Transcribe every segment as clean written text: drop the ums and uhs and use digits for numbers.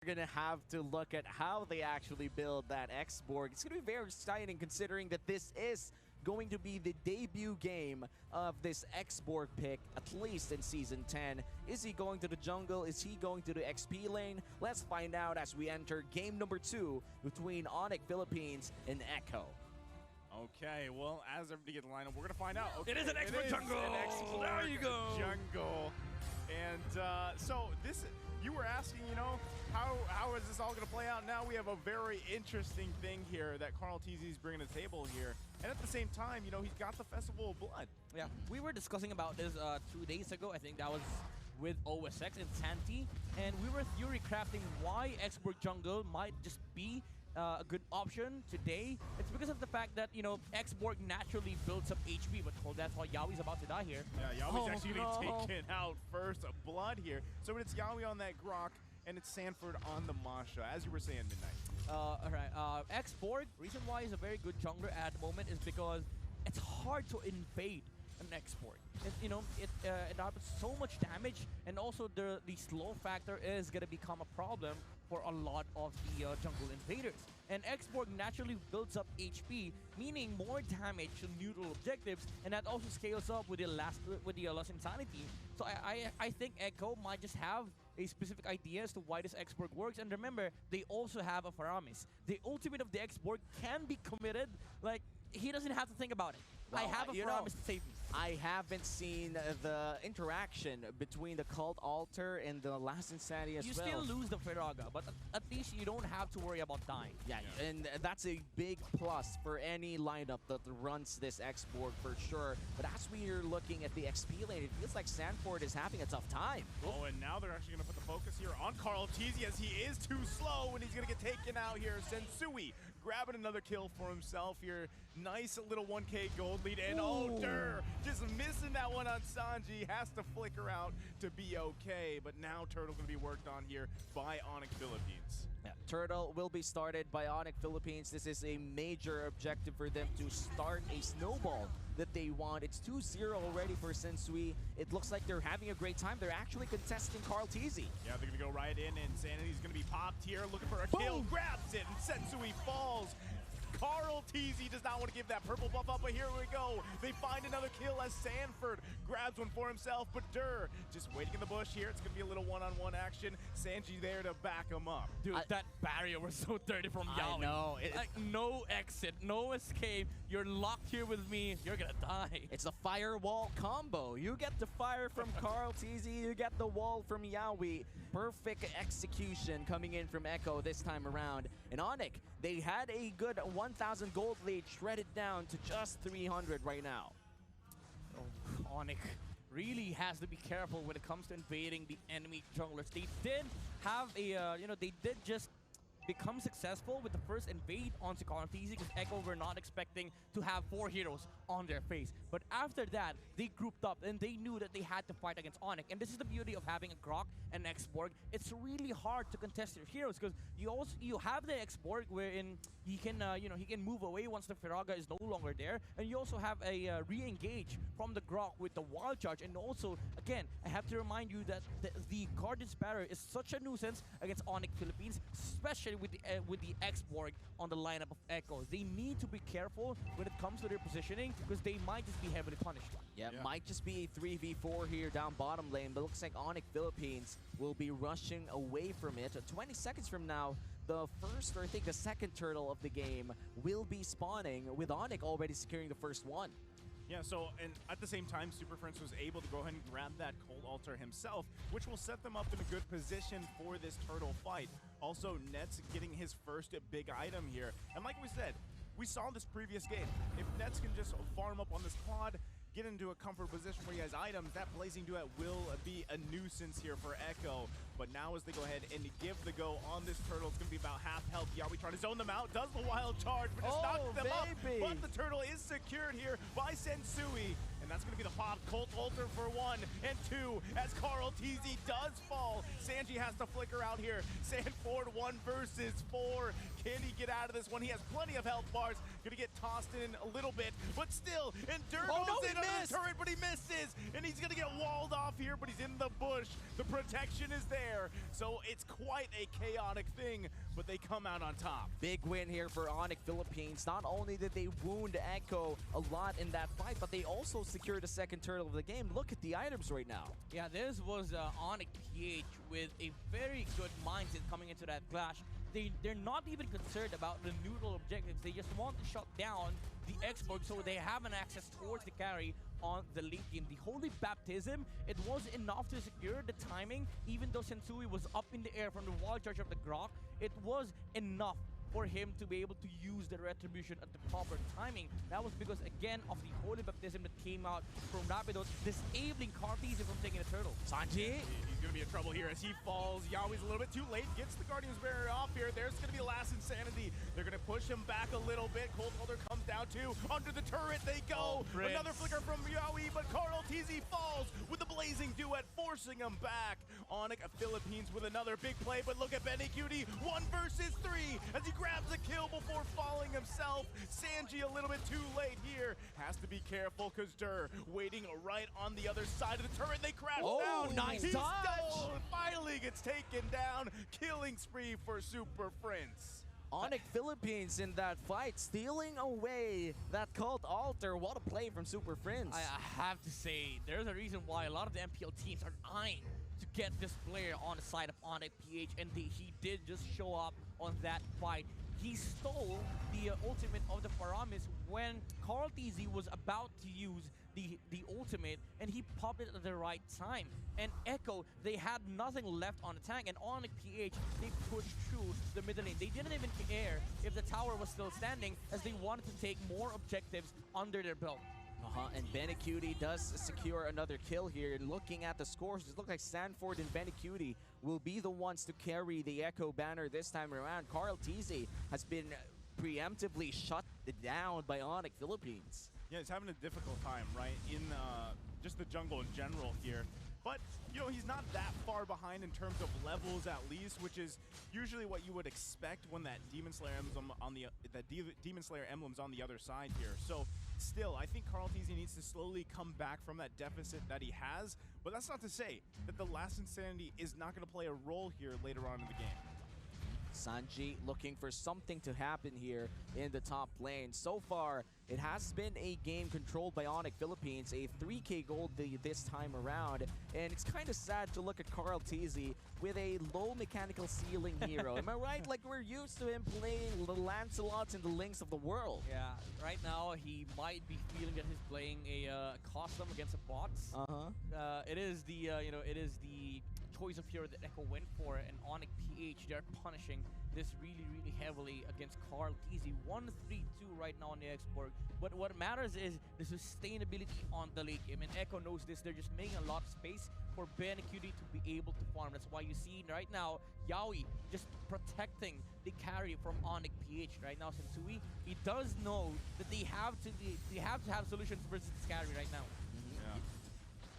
We're gonna have to look at how they actually build that X-Borg. It's gonna be very exciting considering that this is going to be the debut game of this X-Borg pick, at least in Season 10. Is he going to the jungle? Is he going to the XP lane? Let's find out as we enter game number 2 between ONIC Philippines and Echo. Okay, well, as everybody gets lined up, we're going to find out. Okay, it is an X-Borg jungle! There you go! Jungle. And so this, you were asking, you know, how is this all going to play out? Now we have a very interesting thing here that Carl TZ is bringing to the table here. And at the same time, you know, he's got the Festival of Blood. Yeah, we were discussing about this 2 days ago. I think that was with OSX and Santi. And we were theory crafting why X-Borg jungle might just be a good option today. It's because of the fact that, you know, X-Borg naturally builds up HP, but that's why Yawi's about to die here. Yeah, Yawi's actually being taken out first. Blood here. So it's Yawi on that Grok, and it's Sanford on the Masha, as you were saying, Midnight. Alright, X-Borg, reason why he's a very good jungler at the moment is because it's hard to invade an X-Borg. It happens so much damage, and also the slow factor is going to become a problem for a lot of the jungle invaders. And X-Borg naturally builds up HP, meaning more damage to neutral objectives, and that also scales up with the Lost Insanity. So I think Echo might just have a specific idea as to why this X-Borg works. And remember, they also have a Faramis. The ultimate of the X-Borg can be committed, like, he doesn't have to think about it. Well, I have a promise to save me. I haven't seen the interaction between the Cult Altar and the Last Insanity as well. You still lose the Firaga, but at least you don't have to worry about dying. Yeah, and that's a big plus for any lineup that runs this X-Borg for sure. But as we are looking at the XP lane, it feels like Sanford is having a tough time. Oh, and now they're actually going to put the focus here on Carl TZ as he is too slow and he's going to get taken out here. Sensui grabbing another kill for himself here. Nice little 1K gold lead, and Dur just missing that one on Sanji. Has to flicker out to be okay, but now Turtle going to be worked on here by ONIC Philippines. Yeah, Turtle will be started by ONIC Philippines. This is a major objective for them to start a snowball that they want. It's 2-0 already for Sensui. It looks like they're having a great time. They're actually contesting Carl TZ. Yeah, they're going to go right in, and Sanity's going to be popped here, looking for a kill. Grabs it, and Sensui falls. Carl TZ does not want to give that purple buff up, but here we go. They find another kill as Sanford grabs one for himself, but Dur just waiting in the bush here. It's going to be a little one-on-one action. Sanji there to back him up. Dude, that barrier was so dirty from Yawi. I know. Like, no exit, no escape. You're locked here with me. You're going to die. It's a firewall combo. You get the fire from Carl TZ, you get the wall from Yawi. Perfect execution coming in from Echo this time around. And ONIC, they had a good 1,000 gold lead, shredded down to just 300 right now. Oh, ONIC really has to be careful when it comes to invading the enemy junglers. They did have a, they did just become successful with the first invade onto Carl TZ because Echo were not expecting to have 4 heroes on their face. But after that, they grouped up and they knew that they had to fight against ONIC. And this is the beauty of having a Grok and X-Borg. It's really hard to contest your heroes because you have the X-Borg wherein he can he can move away once the Firaga is no longer there, and you also have a re-engage from the Grok with the Wild Charge. And also, again, I have to remind you that the Guardian's Barrier is such a nuisance against ONIC Philippines, especially with the X-Borg on the lineup of Echo. They need to be careful when it comes to their positioning because they might just be heavily punished. Yeah, might just be a 3v4 here down bottom lane, but looks like ONIC Philippines will be rushing away from it. 20 seconds from now, the first, or I think the second turtle of the game will be spawning, with ONIC already securing the first one. Yeah, so, and at the same time, Super Prince was able to go ahead and grab that Cold Altar himself, which will set them up in a good position for this turtle fight. Also, Nets getting his first big item here. And like we said, we saw this previous game. If Nets can just farm up on this quad, get into a comfort position where he has items, that Blazing Duet will be a nuisance here for Echo. But now as they go ahead and give the go on this turtle, it's going to be about half health. Yawi trying to zone them out, does the Wild Charge, but just knocks them up. But the turtle is secured here by Sensui. And And that's going to be the pop. Colt Alter for 1 and 2 as Carl TZ does fall. Sanji has to flicker out here. Sanford 1 versus 4. Can he get out of this one? He has plenty of health bars. Going to get tossed in a little bit, but still, and Dur goes in under the turret, but he misses, and he's going to get walled off here, but he's in the bush. The protection is there, so it's quite a chaotic thing, but they come out on top. Big win here for ONIC Philippines. Not only did they wound Echo a lot in that fight, but they also secured the second turtle of the game. Look at the items right now. Yeah, this was ONIC PH with a very good mindset coming into that clash. They're not even concerned about the neutral objectives. They just want to shut down the Xbox so they have an access towards the carry on the late game. The Holy Baptism, it was enough to secure the timing. Even though Sensui was up in the air from the wall charge of the Grok, it was enough for him to be able to use the retribution at the proper timing. That was because, again, of the Holy Baptism that came out from Rapido, disabling Cartesian from taking the turtle. Sanji? He's going to be in trouble here as he falls. Yaoi's a little bit too late, gets the Guardian's Barrier off here. There's going to be last insanity. They're going to push him back a little bit. Cold Holder comes down too. Under the turret they go. Another flicker from Yaoi, but Carl TZ falls with the blazing duet, forcing him back. ONIC Philippines with another big play, but look at Benny Cutie, 1 versus 3 as he grabs a kill before falling himself. Sanji a little bit too late here. Has to be careful because Dur waiting right on the other side of the turret. They crash down. Nice He's dodge. still finally gets taken down. Killing spree for Super Prince. ONIC Philippines in that fight, stealing away that Cult Altar. What a play from Super Prince. I have to say, there's a reason why a lot of the MPL teams are eyeing to get this player on the side of ONIC PH, and he did just show up on that fight. He stole the ultimate of the Paramis when Carl TZ was about to use the ultimate, and he popped it at the right time. And Echo, they had nothing left on the tank, and ONIC PH, they pushed through the middle lane. They didn't even care if the tower was still standing, as they wanted to take more objectives under their belt. And Benecutie does secure another kill here. And looking at the scores, it looks like Sanford and Benecutie will be the ones to carry the Echo banner this time around. Carl TZ has been preemptively shut down by ONIC Philippines. Yeah, he's having a difficult time, right, in just the jungle in general here. But, you know, he's not that far behind in terms of levels at least, which is usually what you would expect when that Demon Slayer emblem on the Demon Slayer emblem's on the other side here. So, still, I think Carl TZ needs to slowly come back from that deficit that he has. But that's not to say that the last insanity is not going to play a role here later on in the game. Sanji looking for something to happen here in the top lane. So far, it has been a game controlled by ONIC Philippines, a 3K gold this time around. And it's kind of sad to look at Carl TZ with a low mechanical ceiling hero. Am I right? Like, we're used to him playing the Lancelots and the Links of the world. Yeah, right now he might be feeling that he's playing a custom against the bots. It is the it is the choice of hero that Echo went for, and ONIC PH, they're punishing this really, really heavily against Carl TZ. 1-3-2 right now on the export. But what matters is the sustainability on the late game, and Echo knows this. They're just making a lot of space for Benecutie to be able to farm. That's why you see right now Yaoi just protecting the carry from ONIC PH right now. Sensui, he does know that they have to have solutions versus this carry right now. Yeah,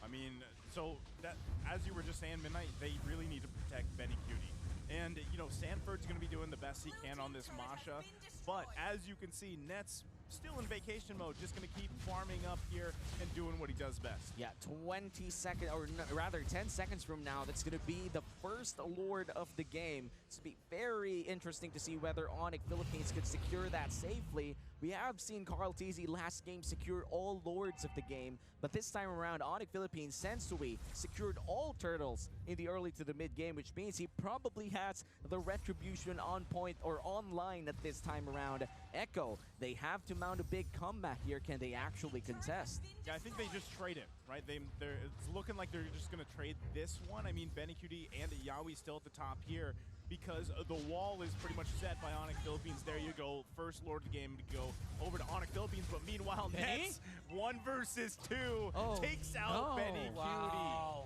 I mean, so that, as you were just saying, Midnight, they really need to protect Benecutie. And, you know, Sanford's going to be doing the best he can on this Masha. But as you can see, Net's still in vacation mode, just going to keep farming up here and doing what he does best. Yeah, 20 seconds, or rather 10 seconds from now, that's going to be the first Lord of the game. It's going to be very interesting to see whether ONIC Philippines could secure that safely. We have seen Carl TZ last game secure all Lords of the game, but this time around, ONIC Philippines, Sensui, secured all turtles in the early to the mid game, which means he probably has the Retribution on point or online at this time around. Echo, they have to mount a big comeback here. Can they actually contest? Yeah, I think they just trade it, right? It's looking like they're just going to trade this one. I mean, Benecutie and Yaoi still at the top here, because the wall is pretty much set by ONIC Philippines. There you go, first Lord of the game to go over to ONIC Philippines, but meanwhile, Nets 1 versus 2 takes out Benecutie. Wow.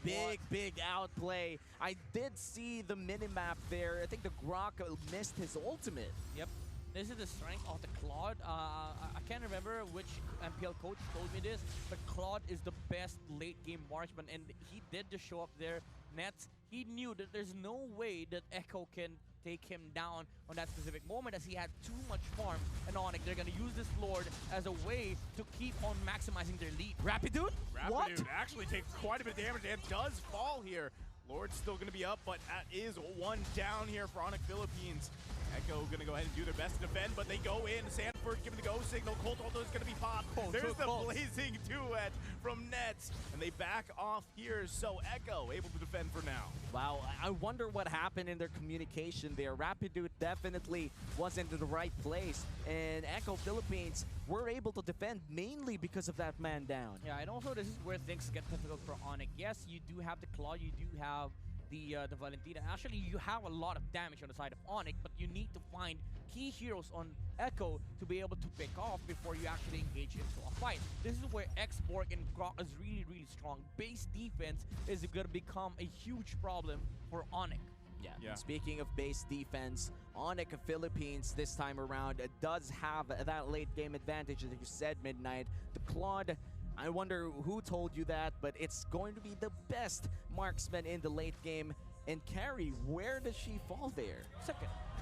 Big outplay. I did see the minimap there. I think the Grok missed his ultimate. Yep. This is the strength of the Claude. I can't remember which MPL coach told me this, but Claude is the best late game marksman, and he did just show up there. Nets, he knew that there's no way that Echo can take him down on that specific moment, as he had too much farm. And ONIC, they're gonna use this Lord as a way to keep on maximizing their lead. Rapidude? What? Rapidude actually takes quite a bit of damage and does fall here. Lord's still going to be up, but that is one down here for ONIC Philippines. Echo going to go ahead and do their best to defend, but they go in. Sanford giving the go signal. Colt Alto is going to be popped. There's the blazing duet from Nets, and they back off here. So Echo able to defend for now. Wow, I wonder what happened in their communication there. Rapidude definitely wasn't in the right place, and Echo Philippines were able to defend mainly because of that man down. Yeah, and also this is where things get difficult for ONIC. Yes, you do have the Claw, you do have the Valentina. Actually, you have a lot of damage on the side of ONIC, but you need to find key heroes on Echo to be able to pick off before you actually engage into a fight. This is where X-Borg and Grok is really, really strong. Base defense is going to become a huge problem for ONIC. Yeah. And speaking of base defense, ONIC Philippines this time around does have that late game advantage, as you said, Midnight. The Claude, I wonder who told you that, but it's going to be the best marksman in the late game. And Carrie, where does she fall there?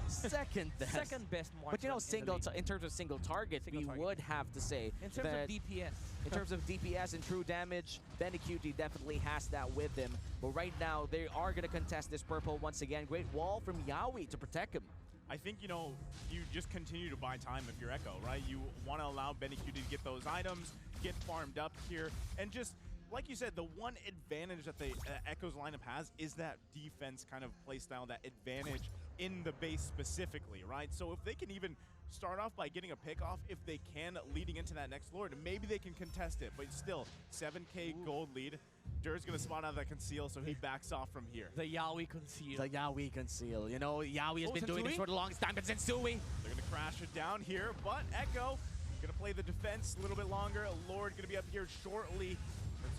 Second best. Second best marksman. But you know, in terms of single target, we would have to say in terms of DPS. In terms of DPS and true damage, Benny definitely has that with him. But right now, they are going to contest this purple once again. Great wall from Yawi to protect him. I think, you know, you just continue to buy time if you're Echo, right? You want to allow Benny to get those items, get farmed up here, and just, like you said, the one advantage that the Echo's lineup has is that defense kind of playstyle, that advantage in the base specifically, right? So if they can even start off by getting a pick off, if they can, leading into that next Lord, maybe they can contest it, but still, 7K gold lead. Dur's gonna spawn out of that conceal, so he backs off from here. The Yawi conceal. The Yawi conceal. You know, Yawi has been doing this for the longest time, but Sensui. They're gonna crash it down here, but Echo gonna play the defense a little bit longer. Lord gonna be up here shortly.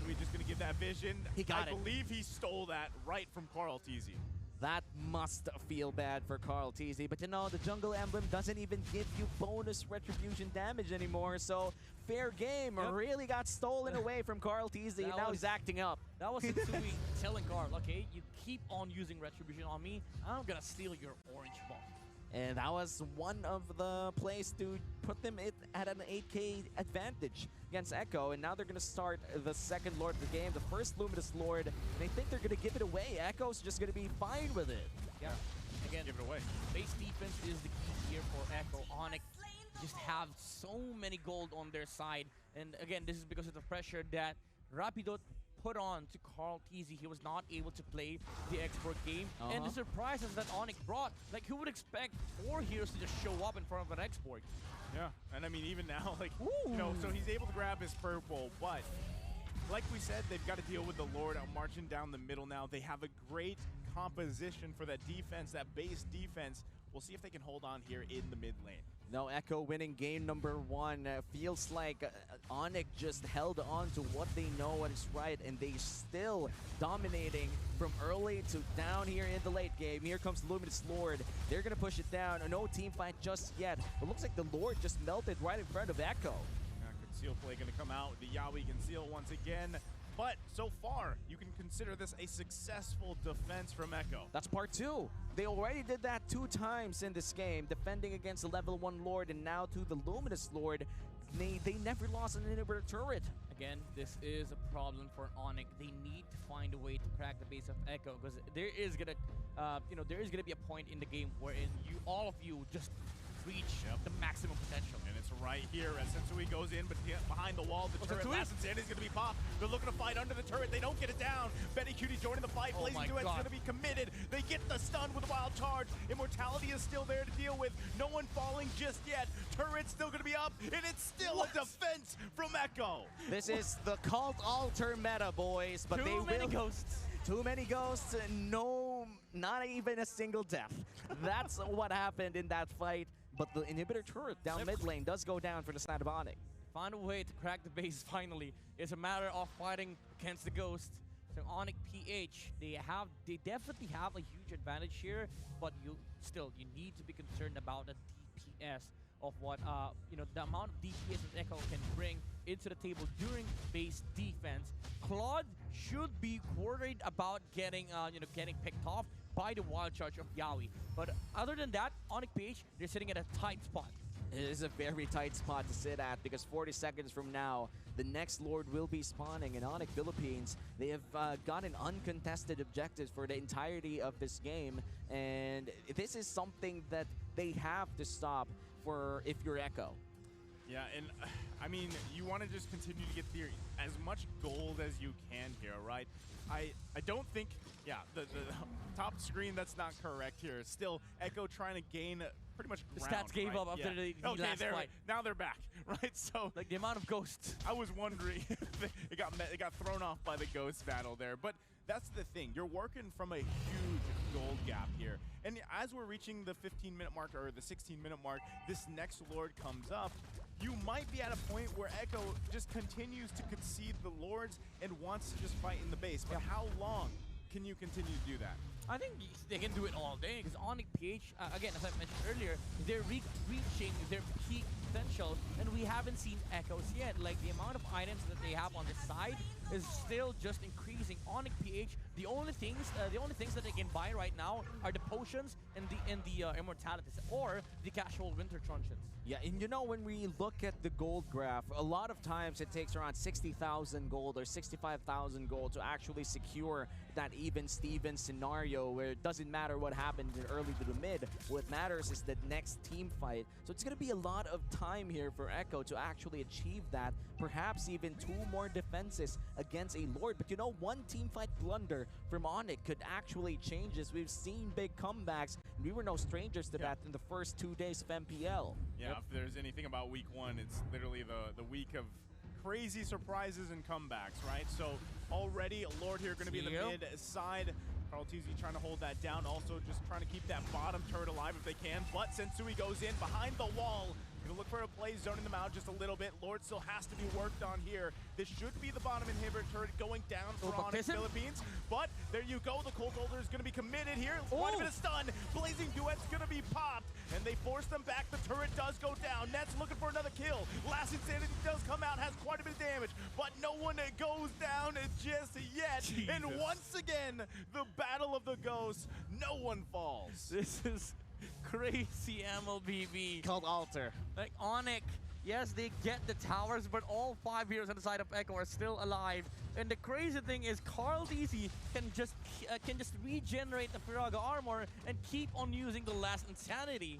Sensui just gonna give that vision. He got it. I believe he stole that right from Carl Teasy. That must feel bad for Carl Teasy, but you know, the jungle emblem doesn't even give you bonus retribution damage anymore, so fair game really got stolen away from Carl Teasy, and now he's acting up. That was Sensui telling Carl, okay, you keep on using retribution on me, I'm gonna steal your orange bomb. And that was one of the plays to put them at an 8K advantage against Echo. And now they're going to start the second Lord of the game, the first Luminous Lord. And I think they're going to give it away. Echo's just going to be fine with it. Yeah. Again, give it away. Base defense is the key here for Echo. ONIC just have so many gold on their side. And again, this is because of the pressure that Rapido put on to Carl Teasy. He was not able to play the X-Borg game. And the surprises that ONIC brought, like who would expect 4 heroes to just show up in front of an X-Borg? Yeah, and I mean, even now, like, you know, so he's able to grab his purple, but like we said, they've got to deal with the Lord out marching down the middle now. They have a great composition for that defense, that base defense. We'll see if they can hold on here in the mid lane. No, Echo winning game number 1. Feels like ONIC just held on to what they know what is right, and they still dominating from early to down here in the late game. Here comes Luminous Lord. They're going to push it down. No team fight just yet. It looks like the Lord just melted right in front of Echo. Conceal play going to come out. The Yawi conceal once again. But so far, you can consider this a successful defense from Echo. That's part 2. They already did that 2 times in this game, defending against the level 1 Lord, and now to the Luminous Lord. They never lost an inhibitor turret. Again, this is a problem for ONIC. They need to find a way to crack the base of Echo, because there is gonna, there is gonna be a point in the game wherein all of you just reach the maximum potential. And it's right here as Sensui goes in, but behind the wall, the turret last Insanity's going to be popped. They're looking to fight under the turret. They don't get it down. Benny Cutie joining the fight. Blazing Duet's going to be committed. They get the stun with Wild Charge. Immortality is still there to deal with. No one falling just yet. Turret's still going to be up, and it's still a defense from Echo. This is the Cult Altar meta, boys. But Too many ghosts. Too many ghosts, no, not even a single death. That's what happened in that fight. But the inhibitor turret down mid lane does go down for the side of ONIC. Find a way to crack the base finally. It's a matter of fighting against the ghosts. So ONIC PH, they definitely have a huge advantage here, but you need to be concerned about the DPS of what the amount of DPS that Echo can bring into the table during base defense. Claude should be worried about getting picked off by the wild charge of Yawi. But other than that, ONIC PH, they're sitting at a tight spot. It is a very tight spot to sit at because 40 seconds from now, the next Lord will be spawning. In ONIC Philippines, they have gotten uncontested objectives for the entirety of this game. And this is something that they have to stop for if you're Echo. Yeah, and I mean, you want to just continue to get as much gold as you can here, right? I don't think, yeah, the top screen, that's not correct here. Still, Echo trying to gain pretty much ground, The stats gave up after the last fight. Now they're back, right? So like the amount of ghosts. I was wondering if it got thrown off by the ghost battle there, but that's the thing. You're working from a huge gold gap here. And as we're reaching the 15-minute mark or the 16-minute mark, this next Lord comes up. You might be at a point where Echo just continues to concede the Lords and wants to just fight in the base. But how long can you continue to do that? I think they can do it all day because ONIC PH, again, as I mentioned earlier, they're reaching their peak potential, and we haven't seen Echoes yet. Like, the amount of items that they have on the side is still just increasing. ONIC PH, the only things that they can buy right now are the potions and the immortalities or the casual winter truncheons. Yeah, and you know, when we look at the gold graph, a lot of times it takes around 60,000 gold or 65,000 gold to actually secure that even Steven scenario where it doesn't matter what happened in early to the mid. What matters is the next team fight. So it's going to be a lot of time here for Echo to actually achieve that. Perhaps even 2 more defenses against a Lord. But you know, one team fight blunder from ONIC could actually change this. We've seen big comebacks. We were no strangers to that in the first 2 days of MPL. Yeah, if there's anything about week 1, it's literally the week of crazy surprises and comebacks, right? So already a Lord here going to be in the mid side. Carl TZ trying to hold that down, also just trying to keep that bottom turret alive if they can. But Sensui goes in behind the wall. Gonna look for a play, zoning them out just a little bit. Lord still has to be worked on here. This should be the bottom inhibitor turret going down for ONIC Philippines. But there you go, the Cold Holder is gonna be committed here. Quite a bit of stun. Blazing Duet's gonna be popped, and they force them back. The turret does go down. Nets looking for another kill. Last Insanity does come out, has quite a bit of damage, but no one goes down just yet. Jesus. And once again, the battle of the ghosts, no one falls. This is crazy MLBB. Called Alter. Like ONIC, yes, they get the towers, but all 5 heroes on the side of Echo are still alive. And the crazy thing is, Carl DC can just regenerate the Firaga armor and keep on using the last Insanity.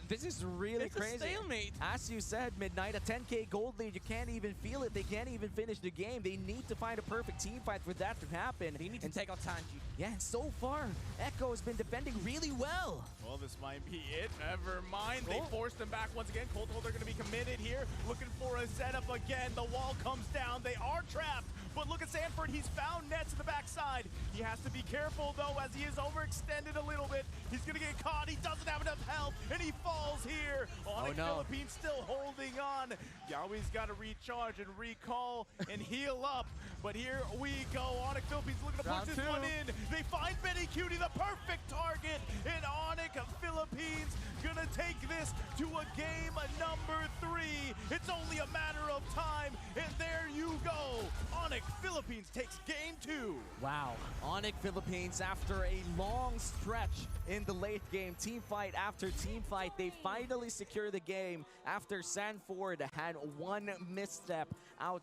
This is really crazy. It's a stalemate. As you said, Midnight, a 10k gold lead, you can't even feel it. They can't even finish the game. They need to find a perfect team fight for that to happen. They need to take out Sanji. Yeah, and so far, Echo has been defending really well. Well, this might be it. Never mind. They forced them back once again. Cold Holder going to be committed here. Looking for a setup again. The wall comes down. They are trapped. But look at Sanford. He's found Nets in the backside. He has to be careful, though, as he is overextended a little bit. He's going to get caught. He doesn't have enough health, and he falls here. ONIC Philippines still holding on. Yawi's got to recharge and recall and heal up. But here we go. ONIC Philippines looking to push this one in. They find Benny Cutie, the perfect target. And ONIC Philippines going to take this to a game number 3. It's only a matter of time. And there you go. ONIC Philippines takes game 2. Wow. ONIC Philippines, after a long stretch in the late game, team fight after team fight, they finally secure the game after Sanford had one misstep out